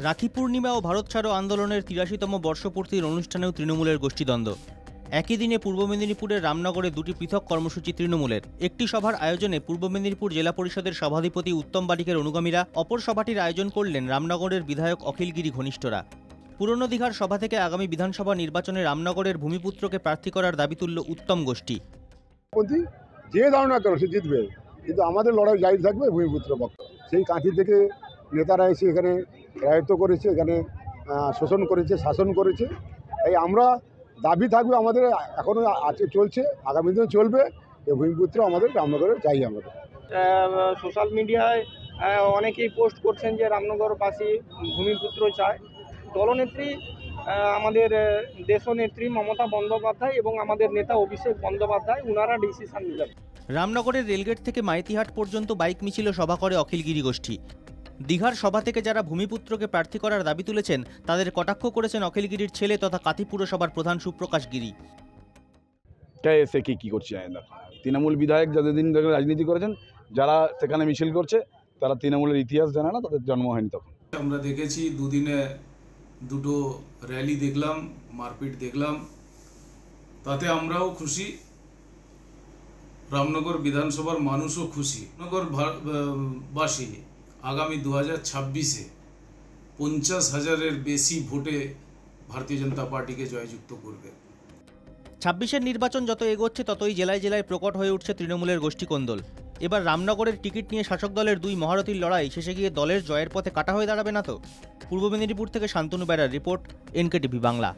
রাখি পূর্ণিমা ও ভারত ছাড়ো আন্দোলনের ৮৩তম বর্ষপূর্তির অনুষ্ঠানেও তৃণমূলের গোষ্ঠীদ্বন্দ্ব। একই দিনে পূর্ব মেদিনীপুরের রামনগরে দুটি পৃথক কর্মসূচি তৃণমূলের। একটি সভার আয়োজনে পূর্ব মেদিনীপুর জেলা পরিষদের সভাধিপতি উত্তম বারিকের অনুগামীরা, অপর সভাটির আয়োজন করলেন রামনগরের বিধায়ক অখিলগিরি ঘনিষ্ঠরা। পুরনো দীঘার সভা থেকে আগামী বিধানসভা নির্বাচনে রামনগরের ভূমিপুত্রকে প্রার্থী করার দাবি তুলল উত্তম গোষ্ঠী। যে ধারণা করো সে জিতবে, কিন্তু আমাদের লড়াই জারি থাকবে ভূমিপুত্র পক্ষ। সেই কাঁথি থেকে নেতারা এসে এখানে রায়ত্ব করেছে, এখানে শোষণ করেছে, শাসন করেছে। তাই আমরা দাবি থাকবে আমাদের, এখনও আছে, চলছে, আগামী দিনে চলবে। এই ভূমিপুত্র আমাদের রামনগরে চাই। আমাদের সোশ্যাল মিডিয়ায় অনেকেই পোস্ট করছেন যে রামনগরবাসী ভূমিপুত্র চায়। দলনেত্রী আমাদের দেশনেত্রী মমতা বন্দ্যোপাধ্যায় এবং আমাদের নেতা অভিষেক বন্দ্যোপাধ্যায়, ওনারা ডিসিশন নেবেন। রামনগরের রেলগেট থেকে মাইতিহাট পর্যন্ত বাইক মিছিল সভা করে অখিলগিরি গোষ্ঠী। দীঘার সভা থেকে যারা ভূমিপুত্রকে প্রার্থী করার দাবি তুলেছেন তাদের কটাক্ষ করেছেন অখিলগিরির ছেলে তথা কাঁথি পুরসভার প্রধান সুপ্রকাশ গিরি। এসে কি করছে জানেন না। তৃণমূল বিধায়ক যতদিন ধরে রাজনীতি করেছেন, যারা সেখানে মিছিল করছে তারা তৃণমূলের ইতিহাস জানে না, তাদের জন্ম হয়নি তখন। আমরা দেখেছি দুদিনে দুটো র্যালি দেখলাম, মারপিট দেখলাম, তাতে আমরাও খুশি, রামনগর বিধানসভার মানুষও খুশি। রামনগরবাসী আগামী 2026-এ 50,000-এর বেশি ভোটে ভারতীয় জনতা পার্টিকে জয়যুক্ত করবে। 26-এর নির্বাচন যত এগোচ্ছে ততই জেলায় জেলায় প্রকট হয়ে উঠছে তৃণমূলের গোষ্ঠীকোন্দল। এবার রামনগরের টিকিট নিয়ে শাসক দলের দুই মহারথীর লড়াই শেষে গিয়ে দলের জয়ের পথে কাটা হয়ে দাঁড়াবে না তো? পূর্ব মেদিনীপুর থেকে শান্তনু বেরার রিপোর্ট, NKTV বাংলা।